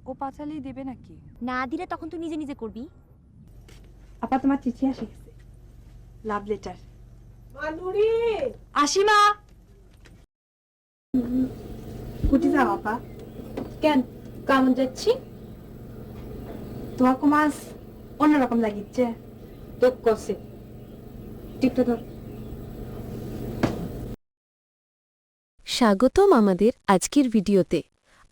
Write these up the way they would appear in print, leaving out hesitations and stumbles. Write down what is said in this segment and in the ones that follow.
ও পাঁচালি দেবে নাকি? না দিলে তখন তুই নিজে নিজে করবি। আপা তোমার চিঠি আসে গেছে, লাভ লেটার। মানুরি আসি মা। কুটি যাও আপা? কেন কেমন যাচ্ছি? তোমাকে মাছ অন্যরকম লাগিচ্ছে। তো কসে টিপটা ধর। স্বাগতম আমাদের আজকের ভিডিওতে।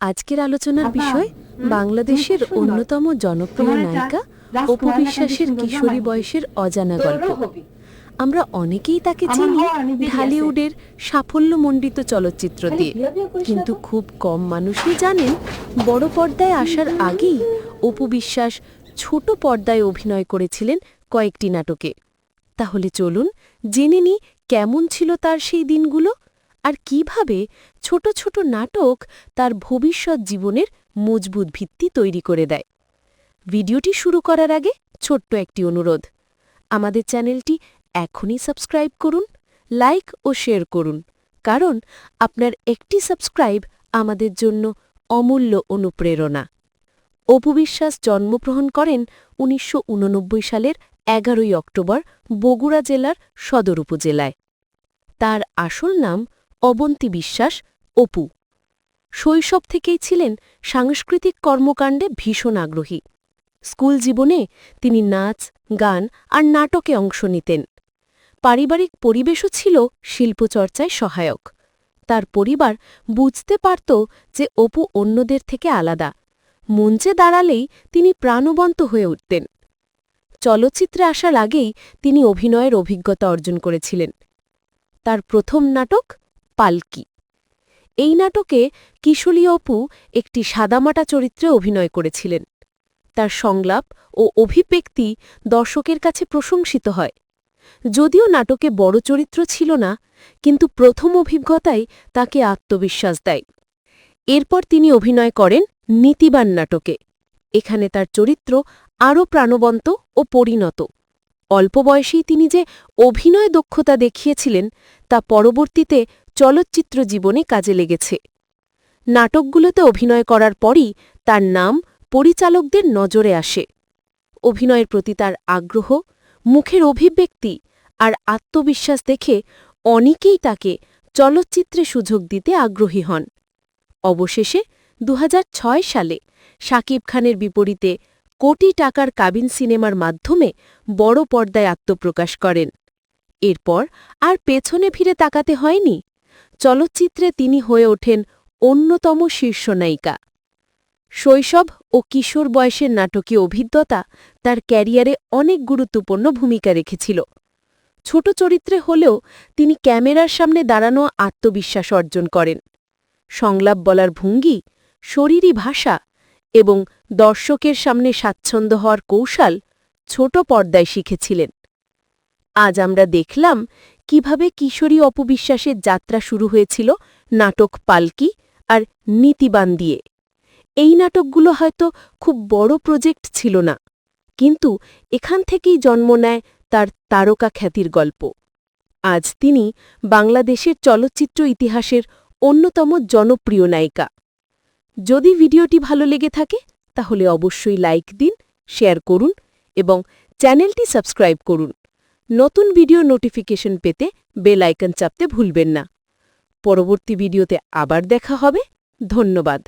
আজকের আলোচনার আপা, বিষয় বাংলাদেশের তুমি খুব সুন্দর। অন্যতম জনপ্রিয় তোমার একটা নায়িকা রাজকুমার অপু বিশ্বাসের সুন্দর কিশোরী জামাই। বয়সের অজানা গল্প। তোরও হবি। আমরা অনেকেই তাকে আমার চিনি হওয়ার অনেক দেরি আছে। ঢালিউডের সাফল্যমণ্ডিত চলচ্চিত্র খালি দিয়ে, বিয়া বিয়া করিস না কিন্তু তো? খুব কম মানুষই জানেন বড় পর্দায় আসার আগেই অপু বিশ্বাস ছোট পর্দায় অভিনয় করেছিলেন কয়েকটি নাটকে। তাহলে চলুন জেনে নিই কেমন ছিল তার সেই দিনগুলো, আর কিভাবে ছোট ছোট নাটক তার ভবিষ্যৎ জীবনের মজবুত ভিত্তি তৈরি করে দেয়। ভিডিওটি শুরু করার আগে ছোট্ট একটি অনুরোধ, আমাদের চ্যানেলটি এখনই সাবস্ক্রাইব করুন, লাইক ও শেয়ার করুন, কারণ আপনার একটি সাবস্ক্রাইব আমাদের জন্য অমূল্য অনুপ্রেরণা। অপু বিশ্বাস জন্মগ্রহণ করেন ১৯৮৯ সালের ১১ অক্টোবর বগুড়া জেলার সদর উপজেলায়। তার আসল নাম অবন্তী বিশ্বাস অপু। শৈশব থেকেই ছিলেন সাংস্কৃতিক কর্মকাণ্ডে ভীষণ আগ্রহী। স্কুল জীবনে তিনি নাচ, গান আর নাটকে অংশ নিতেন। পারিবারিক পরিবেশও ছিল শিল্পচর্চায় সহায়ক। তার পরিবার বুঝতে পারত যে অপু অন্যদের থেকে আলাদা। মঞ্চে দাঁড়ালেই তিনি প্রাণবন্ত হয়ে উঠতেন। চলচ্চিত্রে আসার আগেই তিনি অভিনয়ের অভিজ্ঞতা অর্জন করেছিলেন। তার প্রথম নাটক পালকি। এই নাটকে কিশোরী অপু একটি সাদামাটা চরিত্রে অভিনয় করেছিলেন। তার সংলাপ ও অভিব্যক্তি দর্শকের কাছে প্রশংসিত হয়। যদিও নাটকে বড় চরিত্র ছিল না, কিন্তু প্রথম অভিজ্ঞতাই তাকে আত্মবিশ্বাস দেয়। এরপর তিনি অভিনয় করেন নীতিবান নাটকে। এখানে তার চরিত্র আরও প্রাণবন্ত ও পরিণত। অল্প বয়সেই তিনি যে অভিনয় দক্ষতা দেখিয়েছিলেন তা পরবর্তীতে চলচ্চিত্র জীবনে কাজে লেগেছে। নাটকগুলোতে অভিনয় করার পরই তার নাম পরিচালকদের নজরে আসে। অভিনয়ের প্রতি তার আগ্রহ, মুখের অভিব্যক্তি আর আত্মবিশ্বাস দেখে অনেকেই তাকে চলচ্চিত্রে সুযোগ দিতে আগ্রহী হন। অবশেষে ২০০৬ সালে শাকিব খানের বিপরীতে কোটি টাকার কাবিন সিনেমার মাধ্যমে বড় পর্দায় আত্মপ্রকাশ করেন। এরপর আর পেছনে ফিরে তাকাতে হয়নি। চলচ্চিত্রে তিনি হয়ে ওঠেন অন্যতম শীর্ষ নায়িকা। শৈশব ও কিশোর বয়সের নাটকীয় অভিজ্ঞতা তার ক্যারিয়ারে অনেক গুরুত্বপূর্ণ ভূমিকা রেখেছিল। ছোট চরিত্রে হলেও তিনি ক্যামেরার সামনে দাঁড়ানো আত্মবিশ্বাস অর্জন করেন। সংলাপ বলার ভঙ্গি, শরীরী ভাষা এবং দর্শকের সামনে স্বাচ্ছন্দ্য হওয়ার কৌশল ছোট পর্দায় শিখেছিলেন। আজ আমরা দেখলাম কিভাবে কিশোরী অপু বিশ্বাসের যাত্রা শুরু হয়েছিল নাটক পালকি আর নীতিবান দিয়ে। এই নাটকগুলো হয়তো খুব বড় প্রজেক্ট ছিল না, কিন্তু এখান থেকেই জন্ম নেয় তার তারকা খ্যাতির গল্প। আজ তিনি বাংলাদেশের চলচ্চিত্র ইতিহাসের অন্যতম জনপ্রিয় নায়িকা। যদি ভিডিওটি ভালো লেগে থাকে তাহলে অবশ্যই লাইক দিন, শেয়ার করুন এবং চ্যানেলটি সাবস্ক্রাইব করুন। নতুন ভিডিও নোটিফিকেশন পেতে বেল আইকন চাপতে ভুলবেন না। পরবর্তী ভিডিওতে আবার দেখা হবে। ধন্যবাদ।